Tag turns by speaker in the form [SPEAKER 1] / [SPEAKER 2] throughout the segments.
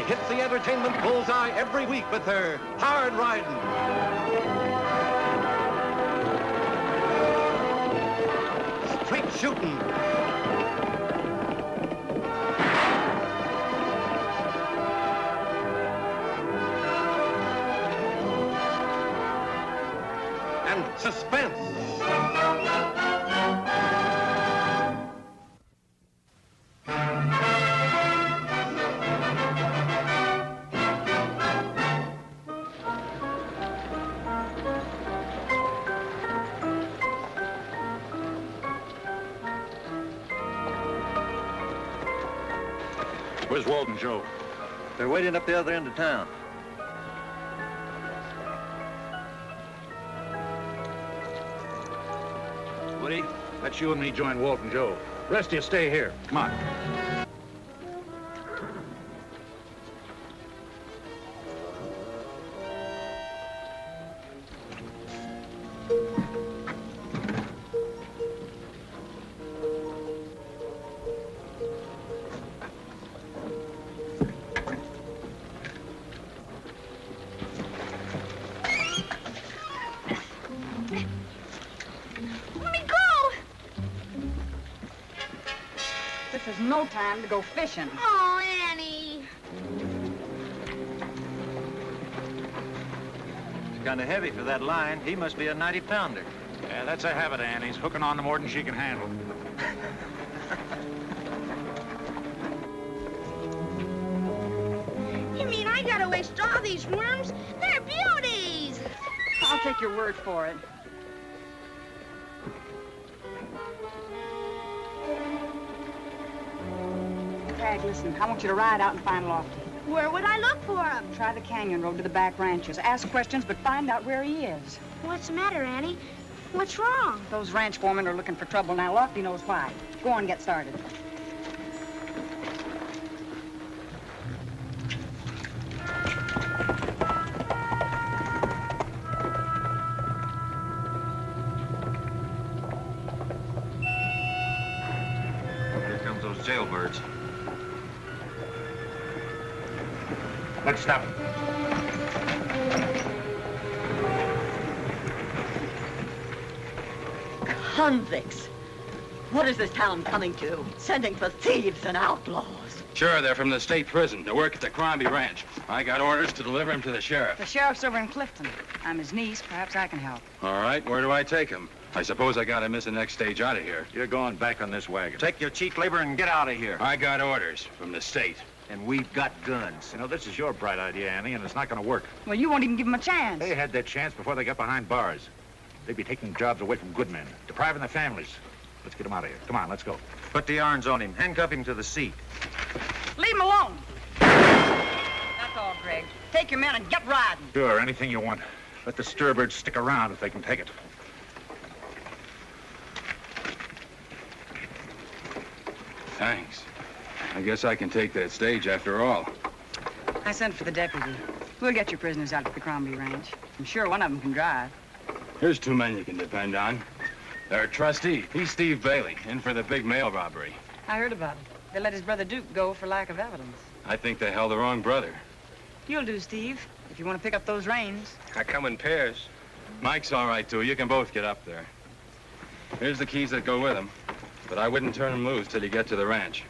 [SPEAKER 1] hits the entertainment bullseye every week with her hard riding. Straight shooting. And suspense.
[SPEAKER 2] Where's Walt and Joe?
[SPEAKER 3] They're waiting up the other end of town.
[SPEAKER 2] Woody, let you and me join Walt and Joe. The rest of you stay here. Come on.
[SPEAKER 4] No time to go fishing.
[SPEAKER 5] Oh, Annie.
[SPEAKER 3] It's kind of heavy for that line. He must be a 90-pounder.
[SPEAKER 2] Yeah, that's a habit, Annie's hooking on to more than she can handle.
[SPEAKER 5] You mean I gotta waste all these worms? They're beauties.
[SPEAKER 4] I'll take your word for it. Tagg, listen, I want you to ride out and find Lofty.
[SPEAKER 5] Where would I look for him?
[SPEAKER 4] Try the canyon road to the back ranches. Ask questions, but find out where he is.
[SPEAKER 5] What's the matter, Annie? What's wrong?
[SPEAKER 4] Those ranch foremen are looking for trouble now. Lofty knows why. Go on, get started.
[SPEAKER 3] Here comes those jailbirds.
[SPEAKER 2] Let's stop him.
[SPEAKER 6] Convicts. What is this town coming to? Sending for thieves and outlaws.
[SPEAKER 7] Sure, they're from the state prison. They work at the Crombie Ranch. I got orders to deliver them to the sheriff.
[SPEAKER 4] The sheriff's over in Clifton. I'm his niece. Perhaps I can help.
[SPEAKER 7] All right, where do I take them? I suppose I gotta miss the next stage out of here.
[SPEAKER 2] You're going back on this wagon.
[SPEAKER 3] Take your cheap labor and get out of here.
[SPEAKER 7] I got orders from the state.
[SPEAKER 3] And we've got guns.
[SPEAKER 2] You know, this is your bright idea, Annie, and it's not going to work.
[SPEAKER 4] Well, you won't even give him a chance.
[SPEAKER 2] They had that chance before they got behind bars. They'd be taking jobs away from good men, depriving their families. Let's get them out of here. Come on, let's go.
[SPEAKER 3] Put the irons on him. Handcuff him to the seat.
[SPEAKER 4] Leave him alone. That's all, Greg. Take your men and get riding.
[SPEAKER 2] Sure, anything you want. Let the Sturbirds stick around if they can take it.
[SPEAKER 7] Thanks. I guess I can take that stage after all.
[SPEAKER 4] I sent for the deputy. We'll get your prisoners out to the Crombie Ranch. I'm sure one of them can drive.
[SPEAKER 7] Here's two men you can depend on. They're a trustee. He's Steve Bailey, in for the big mail robbery.
[SPEAKER 4] I heard about it. They let his brother Duke go for lack of evidence.
[SPEAKER 7] I think they held the wrong brother.
[SPEAKER 4] You'll do, Steve, if you want to pick up those reins.
[SPEAKER 7] I come in pairs. Mike's all right, too. You can both get up there. Here's the keys that go with him. But I wouldn't turn him loose till you get to the ranch.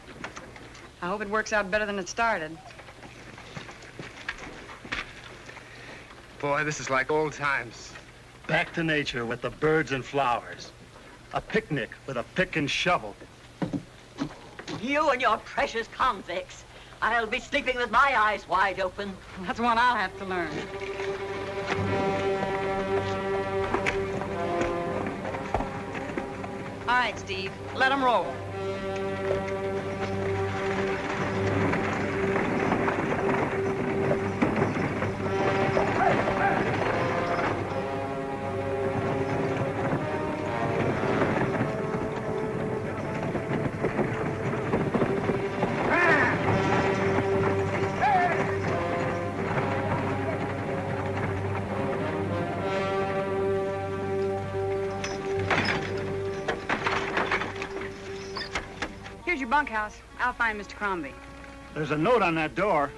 [SPEAKER 4] I hope it works out better than it started.
[SPEAKER 8] Boy, this is like old times.
[SPEAKER 9] Back to nature with the birds and flowers. A picnic with a pick and shovel.
[SPEAKER 6] You and your precious convicts. I'll be sleeping with my eyes wide open.
[SPEAKER 4] That's one I'll have to learn. All right, Steve, let them roll. Here's your bunkhouse. I'll find Mr. Crombie.
[SPEAKER 9] There's a note on that door.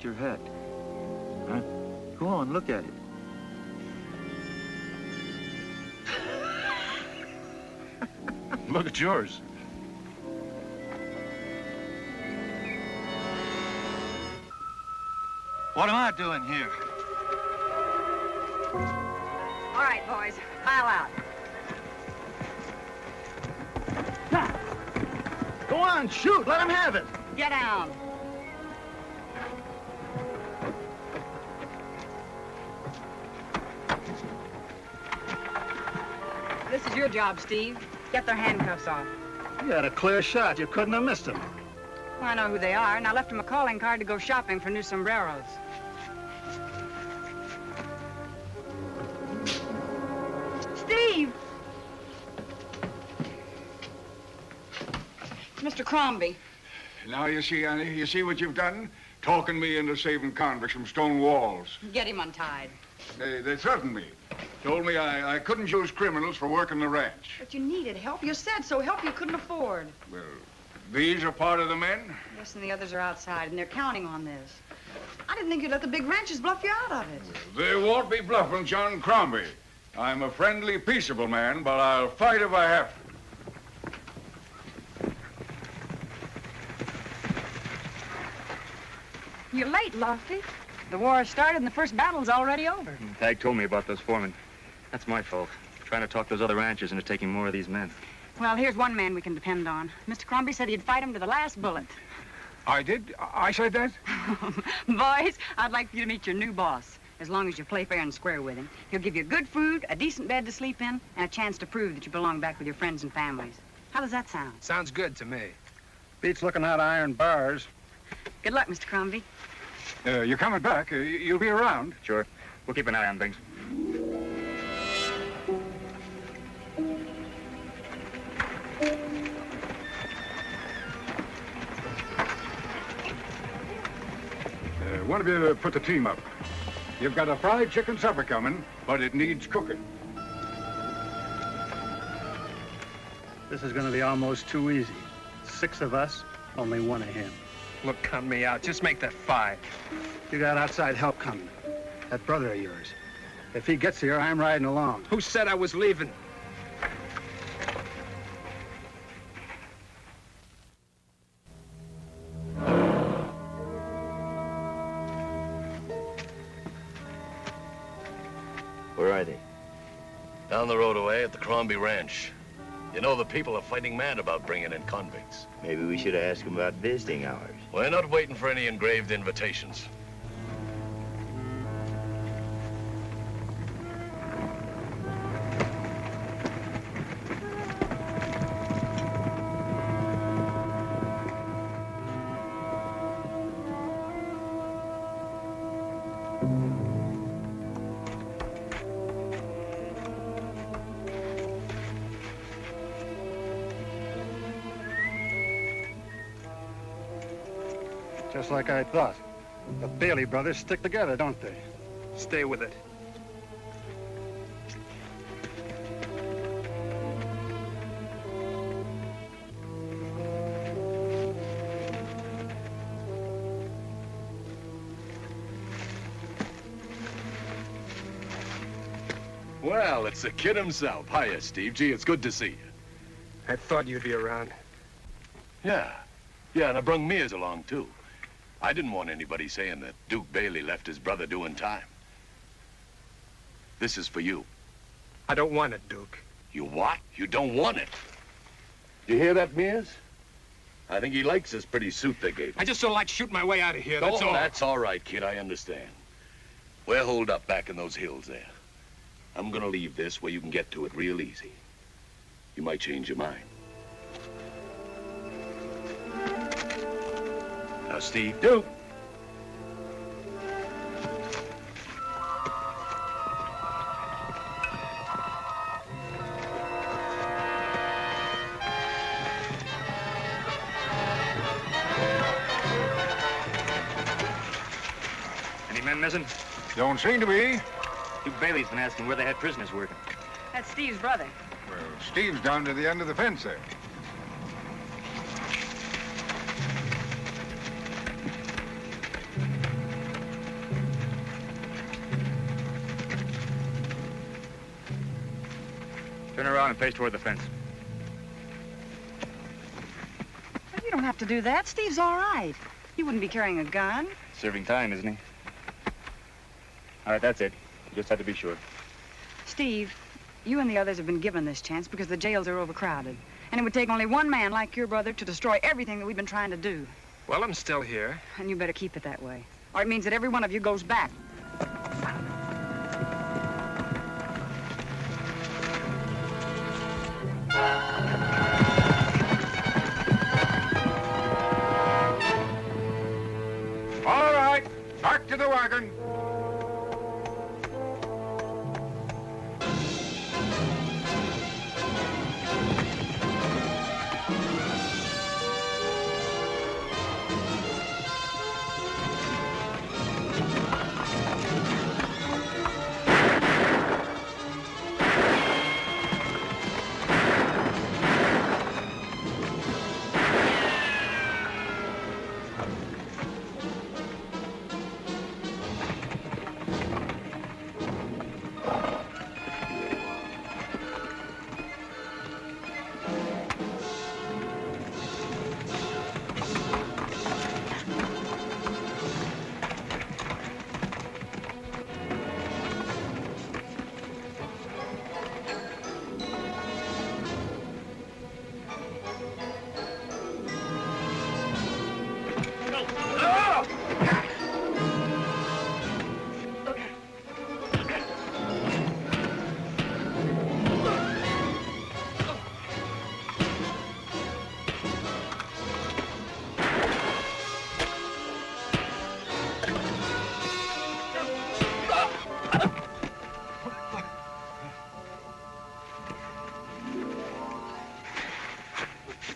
[SPEAKER 3] your hat. Huh? Go on, look at it.
[SPEAKER 2] Look at yours.
[SPEAKER 3] What am I doing here?
[SPEAKER 4] All right, boys, pile out.
[SPEAKER 9] Go on, shoot. Let him have it.
[SPEAKER 4] Get down. This is your job, Steve. Get their handcuffs off.
[SPEAKER 9] You had a clear shot. You couldn't have missed him.
[SPEAKER 4] Well, I know who they are, and I left them a calling card to go shopping for new sombreros. Steve! Mr. Crombie.
[SPEAKER 8] Now you see, Annie, you see what you've done? Talking me into saving convicts from stone walls.
[SPEAKER 4] Get him untied.
[SPEAKER 8] They threatened me. Told me I couldn't use criminals for working the ranch.
[SPEAKER 4] But you needed help. You said so. Help you couldn't afford.
[SPEAKER 8] Well, these are part of the men?
[SPEAKER 4] Yes, and the others are outside, and they're counting on this. I didn't think you'd let the big ranchers bluff you out of it.
[SPEAKER 8] They won't be bluffing John Crombie. I'm a friendly, peaceable man, but I'll fight if I have to.
[SPEAKER 4] You're late, Lofty. The war has started and the first battle's already over.
[SPEAKER 7] Tagg told me about those foremen. That's my fault. Trying to talk those other ranchers into taking more of these men.
[SPEAKER 4] Well, here's one man we can depend on. Mr. Crombie said he'd fight him to the last bullet.
[SPEAKER 8] I did? I said that?
[SPEAKER 4] Boys, I'd like for you to meet your new boss. As long as you play fair and square with him. He'll give you good food, a decent bed to sleep in, and a chance to prove that you belong back with your friends and families. How does that sound?
[SPEAKER 1] Sounds good to me.
[SPEAKER 9] Beats looking out iron bars.
[SPEAKER 4] Good luck, Mr. Crombie.
[SPEAKER 8] You're coming back. You'll be around.
[SPEAKER 7] Sure. We'll keep an eye on things.
[SPEAKER 8] One of you put the team up. You've got a fried chicken supper coming, but it needs cooking.
[SPEAKER 9] This is going to be almost too easy. 6 of us, only 1 of him.
[SPEAKER 1] Look, count me out. Just make that 5.
[SPEAKER 9] You got outside help coming. That brother of yours. If he gets here, I'm riding along.
[SPEAKER 1] Who said I was leaving?
[SPEAKER 10] Where are they?
[SPEAKER 11] Down the road away at the Crombie Ranch. You know, the people are fighting mad about bringing in convicts.
[SPEAKER 10] Maybe we should ask them about visiting hours.
[SPEAKER 11] We're not waiting for any engraved invitations.
[SPEAKER 9] Just like I thought. The Bailey brothers stick together, don't they?
[SPEAKER 1] Stay with it.
[SPEAKER 11] Well, it's the kid himself. Hiya, Steve. Gee, it's good to see you.
[SPEAKER 1] I thought you'd be around.
[SPEAKER 11] Yeah, and I brung Mears along, too. I didn't want anybody saying that Duke Bailey left his brother doing time. This is for you.
[SPEAKER 1] I don't want it, Duke.
[SPEAKER 11] You what? You don't want it? You hear that, Mears? I think he likes this pretty suit they gave him.
[SPEAKER 1] I just don't like shooting my way out of here, that's all.
[SPEAKER 11] That's all right, kid, I understand. We're holed up back in those hills there. I'm gonna leave this where you can get to it real easy. You might change your mind. Now, Steve.
[SPEAKER 8] Duke.
[SPEAKER 7] Any men missing?
[SPEAKER 8] Don't seem to be.
[SPEAKER 7] Duke Bailey's been asking where they had prisoners working.
[SPEAKER 4] That's Steve's brother.
[SPEAKER 8] Well, Steve's down to the end of the fence there.
[SPEAKER 2] Turn around and face toward the fence.
[SPEAKER 4] Well, you don't have to do that. Steve's all right. He wouldn't be carrying a gun.
[SPEAKER 2] Serving time, isn't he? All right, that's it. You just had to be sure.
[SPEAKER 4] Steve, you and the others have been given this chance because the jails are overcrowded. And it would take only one man like your brother to destroy everything that we've been trying to do.
[SPEAKER 12] Well, I'm still here.
[SPEAKER 4] And you better keep it that way. Or it means that every one of you goes back.
[SPEAKER 8] All right, back to the wagon.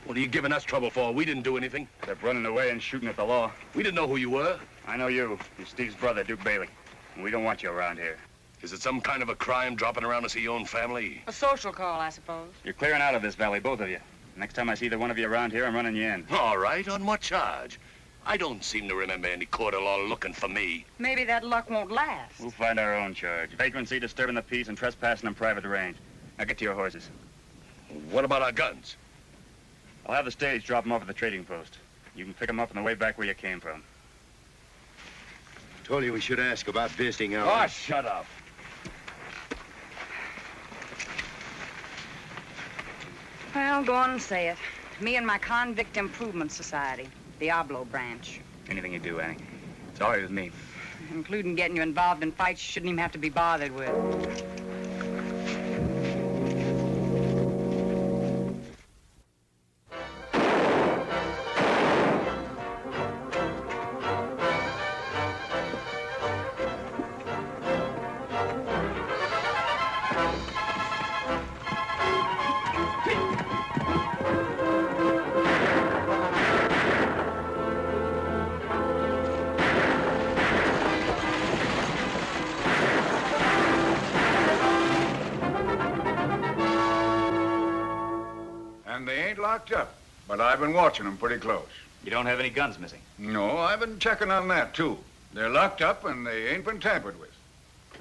[SPEAKER 11] What are you giving us trouble for? We didn't do anything.
[SPEAKER 2] Except running away and shooting at the law.
[SPEAKER 11] We didn't know who you were.
[SPEAKER 2] I know you. You're Steve's brother, Duke Bailey. And we don't want you around here.
[SPEAKER 11] Is it some kind of a crime dropping around to see your own family?
[SPEAKER 4] A social call, I suppose.
[SPEAKER 2] You're clearing out of this valley, both of you. Next time I see either one of you around here, I'm running you in.
[SPEAKER 11] All right, on what charge? I don't seem to remember any court of law looking for me.
[SPEAKER 4] Maybe that luck won't last.
[SPEAKER 2] We'll find our own charge. Vagrancy, disturbing the peace, and trespassing in private range. Now get to your horses.
[SPEAKER 11] What about our guns?
[SPEAKER 2] I'll have the stage drop them off at the trading post. You can pick them up on the way back where you came from.
[SPEAKER 10] Told you we should ask about visiting
[SPEAKER 11] Oh,
[SPEAKER 10] hours.
[SPEAKER 11] shut up.
[SPEAKER 4] Well, go on and say it. Me and my Convict Improvement Society, Diablo branch.
[SPEAKER 2] Anything you do, Annie. It's all right with me.
[SPEAKER 4] Including getting you involved in fights you shouldn't even have to be bothered with.
[SPEAKER 8] And they ain't locked up, but I've been watching them pretty close.
[SPEAKER 2] You don't have any guns missing?
[SPEAKER 8] No, I've been checking on that, too. They're locked up and they ain't been tampered with.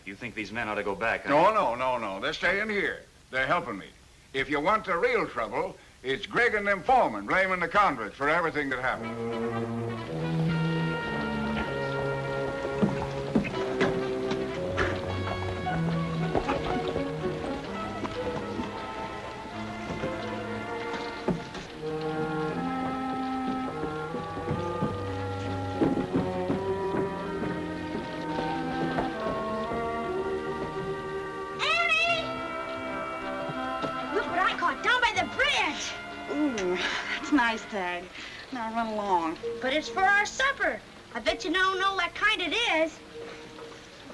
[SPEAKER 2] You think these men ought to go back, huh?
[SPEAKER 8] No. They're staying here. They're helping me. If you want the real trouble, it's Greg and them foremen blaming the convicts for everything that happened.
[SPEAKER 4] Ooh, that's nice, Tagg. Now run along.
[SPEAKER 5] But it's for our supper. I bet you don't know what kind it is.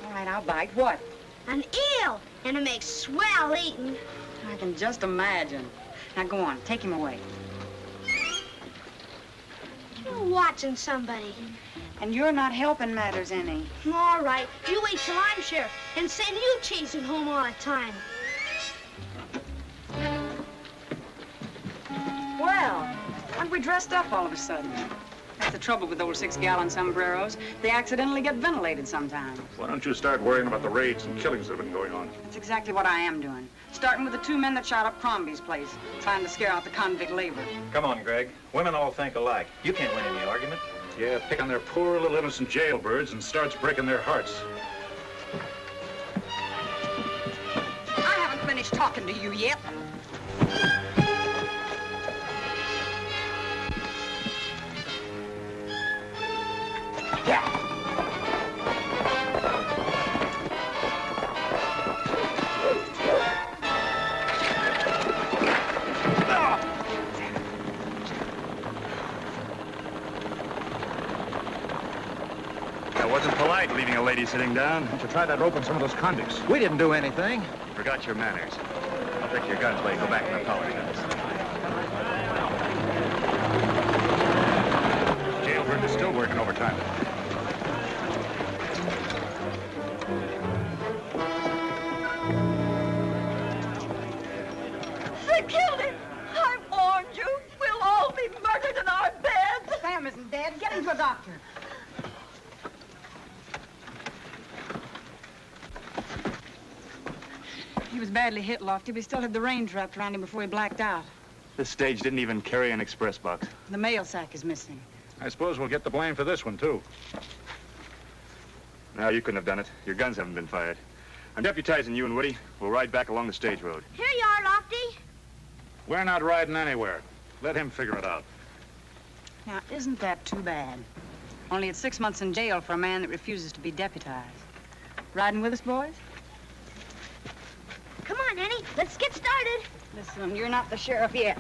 [SPEAKER 4] All right, I'll bite. What?
[SPEAKER 5] An eel, and it makes swell eating.
[SPEAKER 4] I can just imagine. Now go on, take him away.
[SPEAKER 5] You're watching somebody.
[SPEAKER 4] And you're not helping matters any.
[SPEAKER 5] All right, you wait till I'm sheriff and send you chasing home all the time.
[SPEAKER 4] Well, aren't we dressed up all of a sudden? That's the trouble with those 6-gallon sombreros. They accidentally get ventilated sometimes.
[SPEAKER 2] Why don't you start worrying about the raids and killings that have been going on?
[SPEAKER 4] That's exactly what I am doing. Starting with the 2 men that shot up Crombie's place, trying to scare out the convict labor.
[SPEAKER 3] Come on, Greg. Women all think alike. You can't win any argument.
[SPEAKER 2] Yeah, pick on their poor little innocent jailbirds and starts breaking their hearts.
[SPEAKER 4] I haven't finished talking to you yet.
[SPEAKER 2] Leaving a lady sitting down. You should try that rope on some of those convicts.
[SPEAKER 3] We didn't do anything.
[SPEAKER 2] Forgot your manners. I'll take your guns while you go back and apologize. Jailbird is still working overtime.
[SPEAKER 6] They killed him. I warned you. We'll all be murdered in our beds.
[SPEAKER 4] Sam isn't dead. Get him to a doctor. He was badly hit, Lofty. We still had the range wrapped around him before he blacked out.
[SPEAKER 2] This stage didn't even carry an express box.
[SPEAKER 4] The mail sack is missing.
[SPEAKER 2] I suppose we'll get the blame for this one, too. No, you couldn't have done it. Your guns haven't been fired. I'm deputizing you and Woody. We'll ride back along the stage road.
[SPEAKER 5] Here you are, Lofty.
[SPEAKER 2] We're not riding anywhere. Let him figure it out.
[SPEAKER 4] Now, isn't that too bad? Only it's 6 months in jail for a man that refuses to be deputized. Riding with us, boys?
[SPEAKER 5] Come on, Annie. Let's get started.
[SPEAKER 4] Listen, you're not the sheriff yet.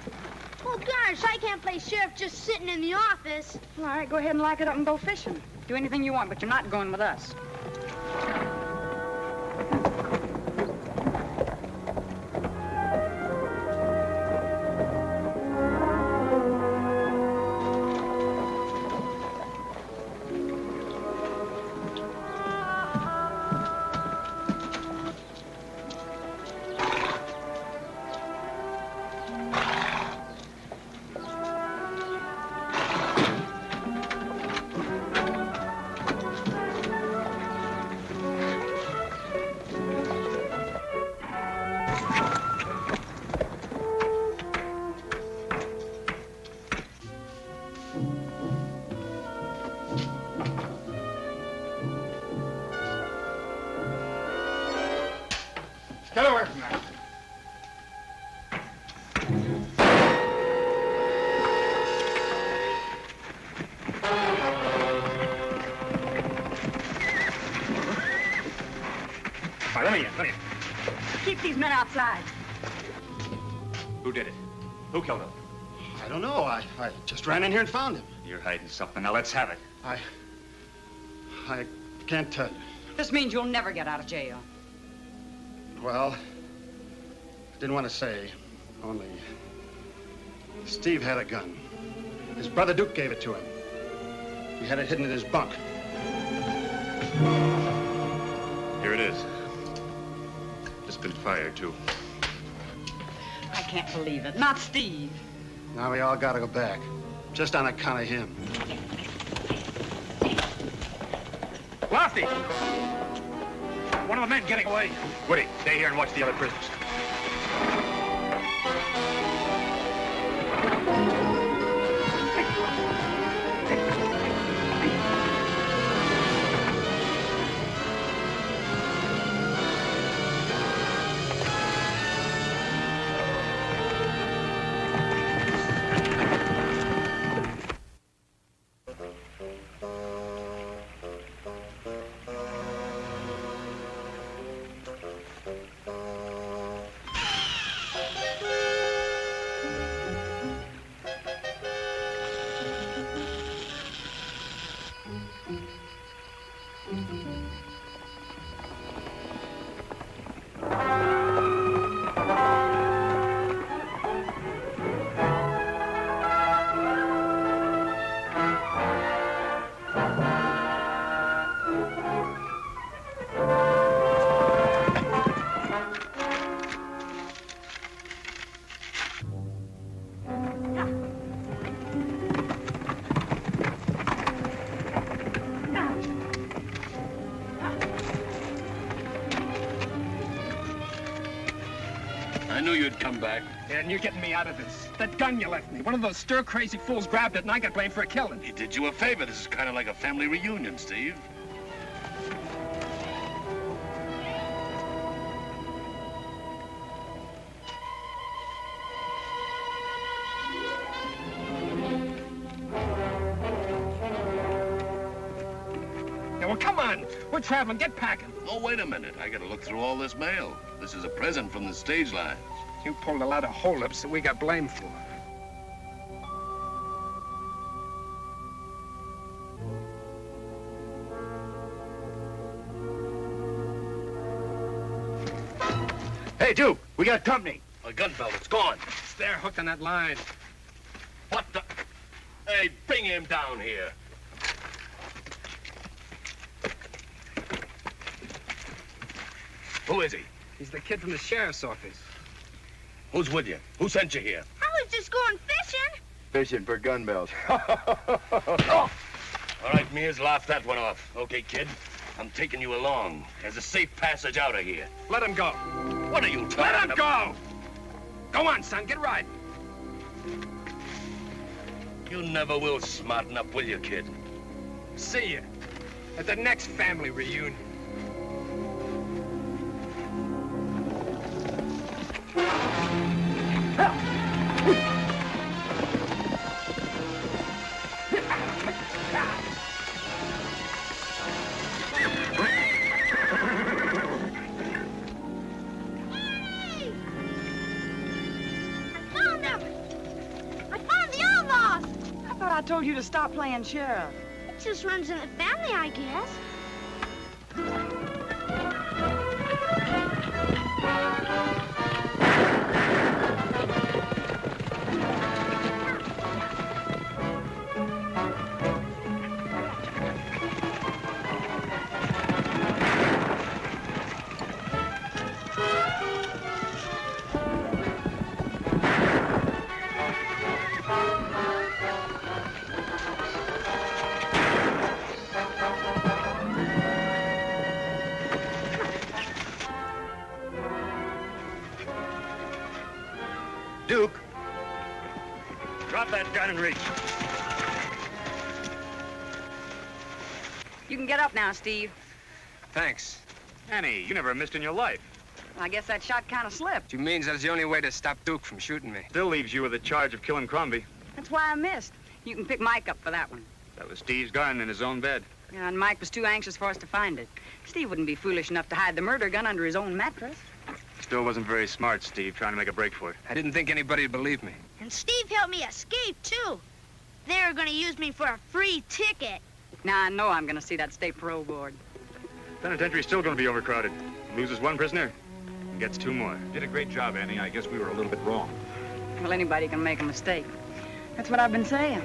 [SPEAKER 5] Oh, gosh, I can't play sheriff just sitting in the office.
[SPEAKER 4] All right, go ahead and lock it up and go fishing. Do anything you want, but you're not going with us.
[SPEAKER 8] Get away from that.
[SPEAKER 2] All right, let me in.
[SPEAKER 4] Keep these men outside.
[SPEAKER 2] Who did it? Who killed him?
[SPEAKER 9] I don't know. I just ran in here and found him.
[SPEAKER 2] You're hiding something. Now let's have it.
[SPEAKER 9] I can't tell you.
[SPEAKER 4] This means you'll never get out of jail.
[SPEAKER 9] Well, I didn't want to say, only Steve had a gun. His brother Duke gave it to him. He had it hidden in his bunk.
[SPEAKER 2] Here it is. Just been fired, too.
[SPEAKER 4] I can't believe it. Not Steve.
[SPEAKER 9] Now we all gotta go back. Just on account of him.
[SPEAKER 2] Lofty! One of the men getting away. Woody, stay here and watch the other prisoners.
[SPEAKER 11] I'm back.
[SPEAKER 12] Yeah, and you're getting me out of this. That gun you left me, one of those stir-crazy fools grabbed it, and I got blamed for a killing.
[SPEAKER 11] He did you a favor. This is kind of like a family reunion, Steve.
[SPEAKER 12] Yeah, well, come on. We're traveling. Get packing.
[SPEAKER 11] Oh, wait a minute. I gotta look through all this mail. This is a present from the stage lines.
[SPEAKER 12] You pulled a lot of holdups that we got blamed for.
[SPEAKER 2] Hey, Duke, we got company.
[SPEAKER 11] My gun belt, it's gone.
[SPEAKER 12] It's there, hooked on that line.
[SPEAKER 11] What the? Hey, bring him down here. Who is he?
[SPEAKER 12] He's the kid from the sheriff's office.
[SPEAKER 11] Who's with you? Who sent you here?
[SPEAKER 5] I was just going fishing.
[SPEAKER 10] Fishing for gun belts.
[SPEAKER 11] All right, Mears, laugh that one off. Okay, kid? I'm taking you along. There's a safe passage out of here.
[SPEAKER 12] Let him go.
[SPEAKER 11] What are you talking
[SPEAKER 12] Let him
[SPEAKER 11] about?
[SPEAKER 12] go! Go on, son, get riding.
[SPEAKER 11] You never will smarten up, will you, kid?
[SPEAKER 12] See you at the next family reunion.
[SPEAKER 4] I told you to stop playing sheriff.
[SPEAKER 5] It just runs in the family, I guess.
[SPEAKER 2] Duke, drop that gun and reach.
[SPEAKER 4] You can get up now, Steve.
[SPEAKER 12] Thanks.
[SPEAKER 2] Annie, you never missed in your life.
[SPEAKER 4] I guess that shot kind of slipped.
[SPEAKER 12] Which means that's the only way to stop Duke from shooting me.
[SPEAKER 2] Still leaves you with the charge of killing Crombie.
[SPEAKER 4] That's why I missed. You can pick Mike up for that one.
[SPEAKER 2] That was Steve's gun in his own bed.
[SPEAKER 4] Yeah, and Mike was too anxious for us to find it. Steve wouldn't be foolish enough to hide the murder gun under his own mattress.
[SPEAKER 2] Still wasn't very smart, Steve, trying to make a break for it.
[SPEAKER 12] I didn't think anybody'd believe me.
[SPEAKER 5] And Steve helped me escape, too. They were going to use me for a free ticket.
[SPEAKER 4] Now I know I'm going to see that state parole board.
[SPEAKER 2] Penitentiary's still going to be overcrowded. Loses one prisoner and gets two more.
[SPEAKER 13] Did a great job, Annie. I guess we were a little bit wrong.
[SPEAKER 4] Well, anybody can make a mistake. That's what I've been saying.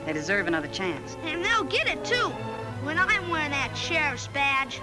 [SPEAKER 4] They deserve another chance.
[SPEAKER 5] And they'll get it, too, when I'm wearing that sheriff's badge.